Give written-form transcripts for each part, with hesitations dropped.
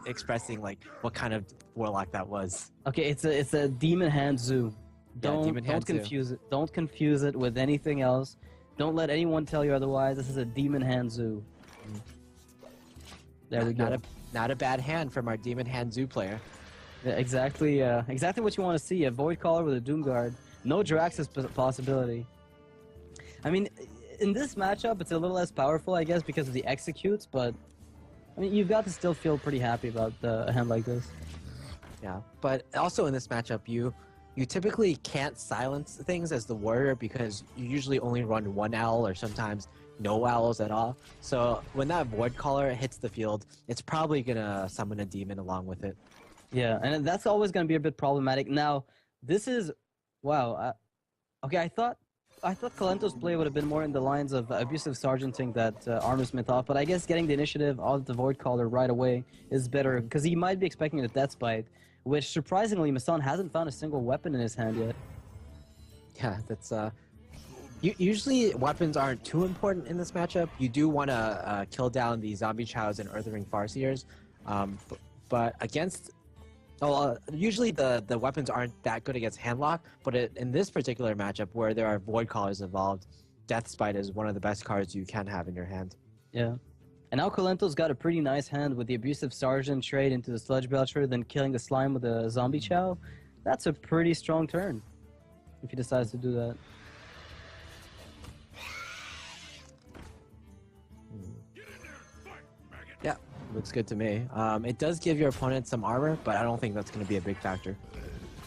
expressing like what kind of Warlock that was. Okay, it's a Demon Hand Zoo. Don't confuse it. Don't confuse it with anything else. Don't let anyone tell you otherwise. This is a Demon Hand Zoo. There we go. Not a bad hand from our Demon Hand Zoo player. Yeah, exactly. Exactly what you want to see. A Void Caller with a Doom Guard. No Drax's possibility. I mean, in this matchup, it's a little less powerful, I guess, because of the executes. But I mean, you've got to still feel pretty happy about a hand like this. Yeah, but also in this matchup, you typically can't silence things as the warrior because you usually only run one owl or sometimes no owls at all. So when that Void Caller hits the field, it's probably gonna summon a demon along with it. Yeah, and that's always gonna be a bit problematic. Now, this is wow. Okay, I thought Kolento's play would have been more in the lines of abusive sergeanting that Armorsmith off, but I guess getting the initiative of the Void Caller right away is better because he might be expecting a Death Spite, which surprisingly Massan hasn't found a single weapon in his hand yet. Yeah, that's usually weapons aren't too important in this matchup. You do want to kill down the Zombie Chows and Earthring Farseers, but against... usually the weapons aren't that good against Handlock, but in this particular matchup where there are Void Callers involved, Death Spite is one of the best cards you can have in your hand. Yeah. And now Kolento's got a pretty nice hand with the Abusive Sergeant trade into the Sludge Belcher, then killing the Slime with a Zombie Chow. That's a pretty strong turn, if he decides to do that. Yeah, looks good to me. It does give your opponent some armor, but I don't think that's going to be a big factor.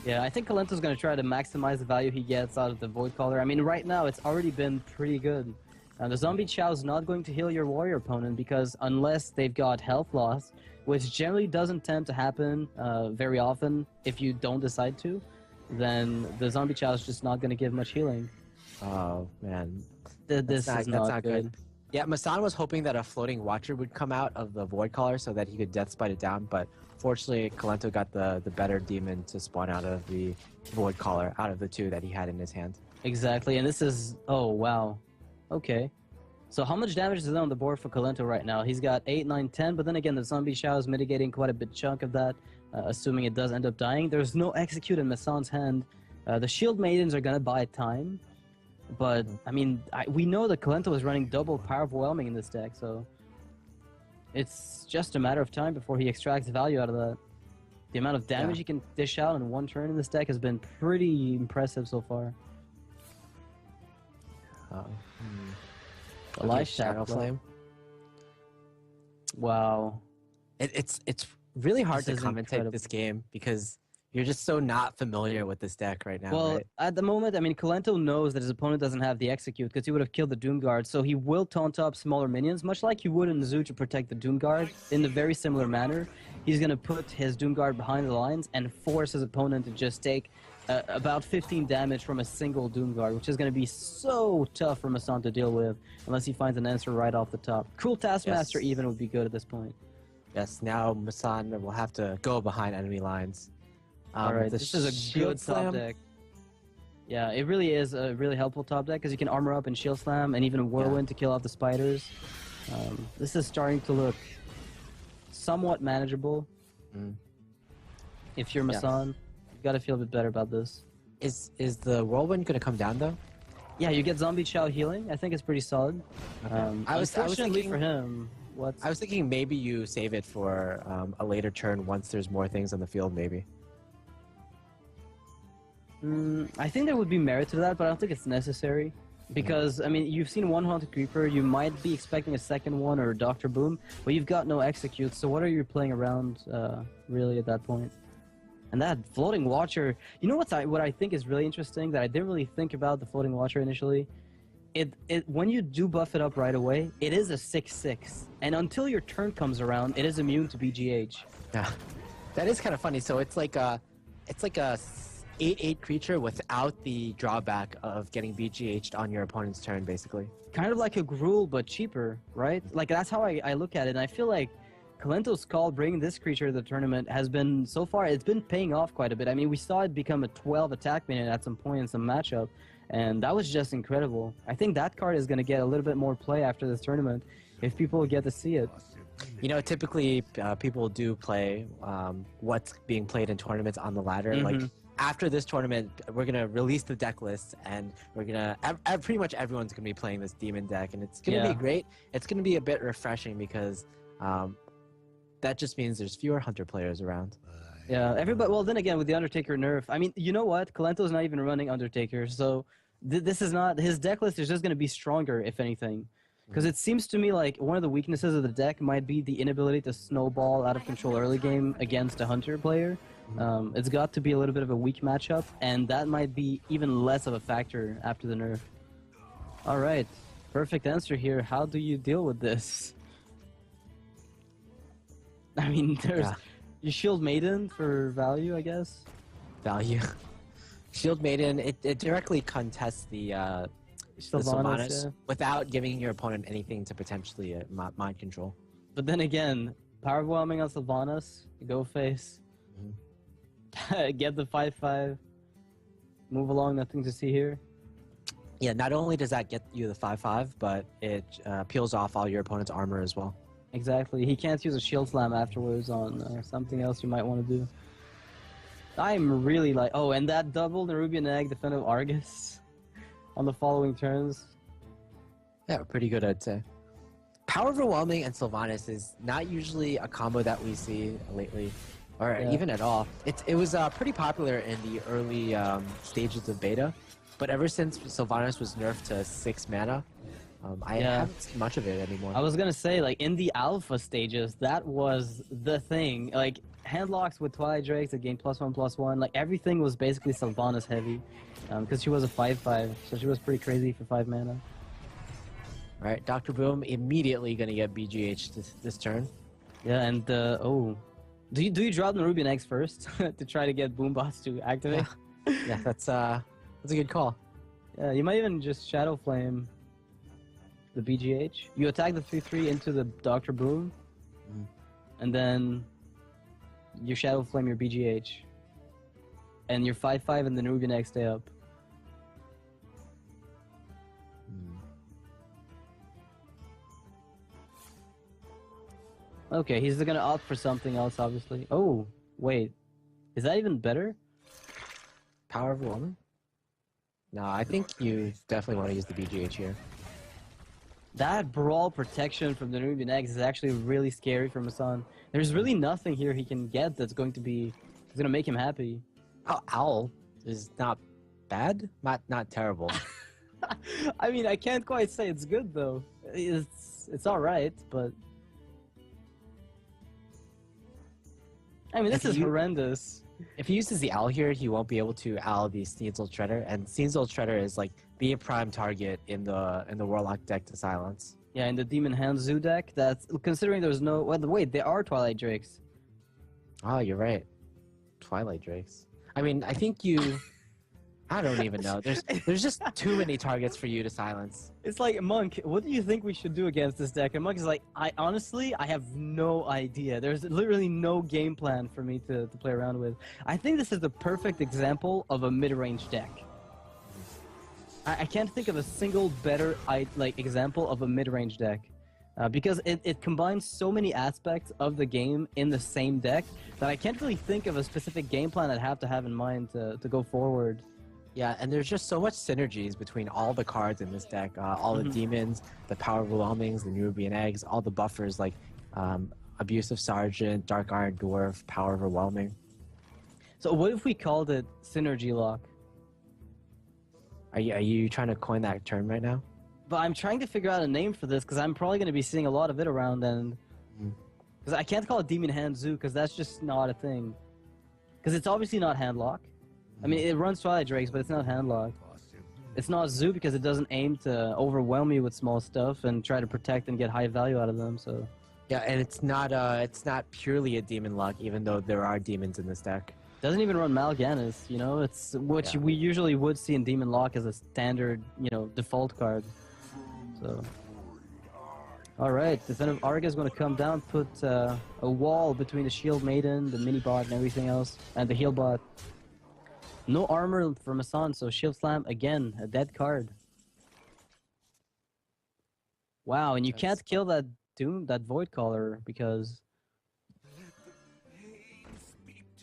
Yeah, I think Kolento's going to try to maximize the value he gets out of the Void Caller. I mean, right now, it's already been pretty good. The Zombie Chow's not going to heal your warrior opponent because unless they've got health loss, which generally doesn't tend to happen very often if you don't decide to, then the Zombie Chow's just not going to give much healing. Oh, man. This is not good. Yeah, Massan was hoping that a Floating Watcher would come out of the Void Caller so that he could Death Spite it down, but fortunately Kolento got the better demon to spawn out of the Void Caller, out of the two that he had in his hand. Exactly, and this is... oh, wow. Okay. So how much damage is on the board for Kolento right now? He's got 8, 9, 10, but then again the Zombie Chow is mitigating quite a bit chunk of that, assuming it does end up dying. There's no Execute in Massan's hand. The Shield Maidens are gonna buy time. But, I mean, we know that Kolento is running double Power Overwhelming in this deck, so... it's just a matter of time before he extracts value out of that. The amount of damage he can dish out in one turn in this deck has been pretty impressive so far. Life Shadow Flame. Wow. It's really hard to commentate this game because... you're just so not familiar with this deck right now, well, right? At the moment, I mean, Kolento knows that his opponent doesn't have the Execute because he would have killed the Doom Guard, so he will taunt up smaller minions, much like you would in the Zoo to protect the Doom Guard. In a very similar manner, he's going to put his Doom Guard behind the lines and force his opponent to just take about 15 damage from a single Doom Guard, which is going to be so tough for Massan to deal with, unless he finds an answer right off the top. Cruel Taskmaster even would be good at this point. Yes, now Massan will have to go behind enemy lines. Alright, this is a good top deck. Yeah, it really is a really helpful top deck because you can armor up and Shield Slam and even Whirlwind to kill off the spiders. This is starting to look somewhat manageable. If you're Massan, you've got to feel a bit better about this. Is the Whirlwind going to come down though? Yeah, you get Zombie Chow healing. I think it's pretty solid. Okay. I was thinking for him. I was thinking maybe you save it for a later turn once there's more things on the field, maybe. I think there would be merit to that, but I don't think it's necessary. Because, I mean, you've seen one Haunted Creeper, you might be expecting a second one or Dr. Boom, but you've got no Execute, so what are you playing around, really, at that point? And that Floating Watcher, you know what I think is really interesting, that I didn't really think about the Floating Watcher initially? When you do buff it up right away, it is a 6/6, and until your turn comes around, it is immune to BGH. Yeah, that is kind of funny, so it's like a 8/8 creature without the drawback of getting BGH'd on your opponent's turn, basically. Kind of like a Gruul, but cheaper, right? Like, that's how I look at it, and I feel like Kolento's call bringing this creature to the tournament has been, so far, it's been paying off quite a bit. I mean, we saw it become a 12 attack minion at some point in some matchup, and that was just incredible. I think that card is going to get a little bit more play after this tournament, if people get to see it. You know, typically people do play what's being played in tournaments on the ladder. Like after this tournament, we're gonna release the deck list, and we're gonna pretty much everyone's gonna be playing this demon deck, and it's gonna be great. It's gonna be a bit refreshing because that just means there's fewer hunter players around. Yeah, everybody. Well, then again, with the Undertaker nerf, I mean, you know what? Kolento's not even running Undertaker, so this is not his deck list is just going to be stronger, if anything. Because it seems to me like one of the weaknesses of the deck might be the inability to snowball out of control early game against a hunter player. It's got to be a little bit of a weak matchup, and that might be even less of a factor after the nerf. All right, perfect answer here. How do you deal with this? I mean, there's you Shield Maiden for value, I guess. Value. Shield Maiden, it directly contests the Sylvanas without giving your opponent anything to potentially mind control. But then again, power overwhelming on Sylvanas, go face, get the 5/5, move along, nothing to see here. Yeah, not only does that get you the 5/5, but it peels off all your opponent's armor as well. Exactly. He can't use a shield slam afterwards on something else you might want to do. I'm really like... Oh, and that double Nerubian Egg defensive Argus on the following turns. Yeah, pretty good, I'd say. Power Overwhelming and Sylvanas is not usually a combo that we see lately, or even at all. It was pretty popular in the early stages of beta, but ever since Sylvanas was nerfed to 6 mana, I haven't seen much of it anymore. I was gonna say, like, in the alpha stages, that was the thing. Like, handlocks with Twilight Drakes that gain +1/+1, like, everything was basically Sylvanas heavy. Because she was a 5/5, so she was pretty crazy for 5 mana. Alright, Dr. Boom immediately gonna get BGH this turn. Yeah, and, oh. Do you drop the Nerubian Eggs first to try to get Boombots to activate? Yeah, that's a good call. Yeah, you might even just Shadow Flame the BGH. You attack the 3/3 into the Dr. Boom, and then you Shadow Flame your BGH, and your 5/5 and the Nerubian Egg stay up. Okay, he's gonna opt for something else, obviously. Oh, wait. Is that even better? Power of a Woman? No, I think you definitely want to use the BGH here. That Brawl protection from the Nerubian Eggs is actually really scary for Massan. There's really nothing here he can get that's going to make him happy. Oh, Owl is not bad, not terrible. I mean, I can't quite say it's good though. It's all right, but I mean, this is horrendous. If he uses the Owl here, he won't be able to Owl the Sneasel Treader, and Sneasel Treader is like be a prime target in the Warlock deck to silence. Yeah, in the Demon Hand Zoo deck, that's considering there's no... Well, wait, there are Twilight Drakes. Oh, you're right. Twilight Drakes. I mean, I think you... I don't even know. There's just too many targets for you to silence. It's like, Monk, what do you think we should do against this deck? And Monk is like, I have no idea. There's literally no game plan for me to play around with. I think this is the perfect example of a mid-range deck. I can't think of a single better example of a mid-range deck. Because it combines so many aspects of the game in the same deck that I can't really think of a specific game plan I'd have to have in mind to go forward. Yeah, and there's just so much synergies between all the cards in this deck. All the demons, the Power Overwhelmings, the Nerubian Eggs, all the buffers like Abusive Sergeant, Dark Iron Dwarf, Power Overwhelming. So what if we called it Synergy Lock? Are you trying to coin that term right now? But I'm trying to figure out a name for this because I'm probably going to be seeing a lot of it around, and because I can't call it Demon Hand Zoo because that's just not a thing. Because it's obviously not Handlock. I mean, it runs Twilight Drakes, but it's not Handlock. It's not Zoo because it doesn't aim to overwhelm you with small stuff and try to protect and get high value out of them. So yeah, and it's not purely a demon lock, even though there are demons in this deck. Doesn't even run Mal'Ganis, you know, it's which we usually would see in Demon Lock as a standard, you know, default card. So, all right, Definitive Arga is going to come down, put a wall between the Shield Maiden, the mini bot, and everything else, and the heal bot. No armor for Massan, so Shield Slam again, a dead card. Wow, and you can't kill that that Void Caller because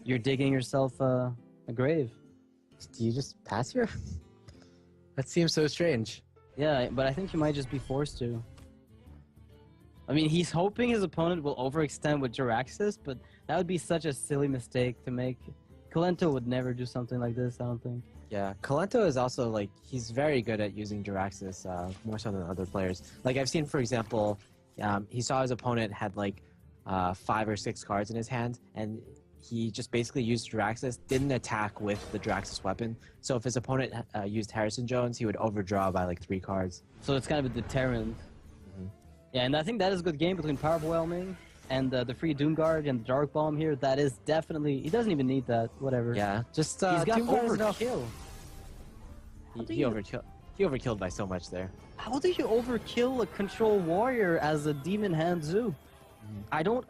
you're digging yourself a grave. Do you just pass here? That seems so strange. Yeah, but I think you might just be forced to. I mean, he's hoping his opponent will overextend with Jiraxis, but that would be such a silly mistake to make. Kolento would never do something like this, I don't think. Yeah, Kolento is also like he's very good at using Jiraxis, more so than other players. Like I've seen, for example, he saw his opponent had like 5 or 6 cards in his hand, and he just basically used Jiraxis, didn't attack with the Jiraxis weapon. So if his opponent used Harrison Jones, he would overdraw by like 3 cards. So it's kind of a deterrent. Yeah, and I think that is a good game between Power Overwhelming and the free Doom Guard and the Dark Bomb here. That is definitely... He doesn't even need that. Whatever. Yeah, just he's got Doom Guard is enough. overkill. He overkilled by so much there. How do you overkill a Control Warrior as a Demon Hand Zoo? I don't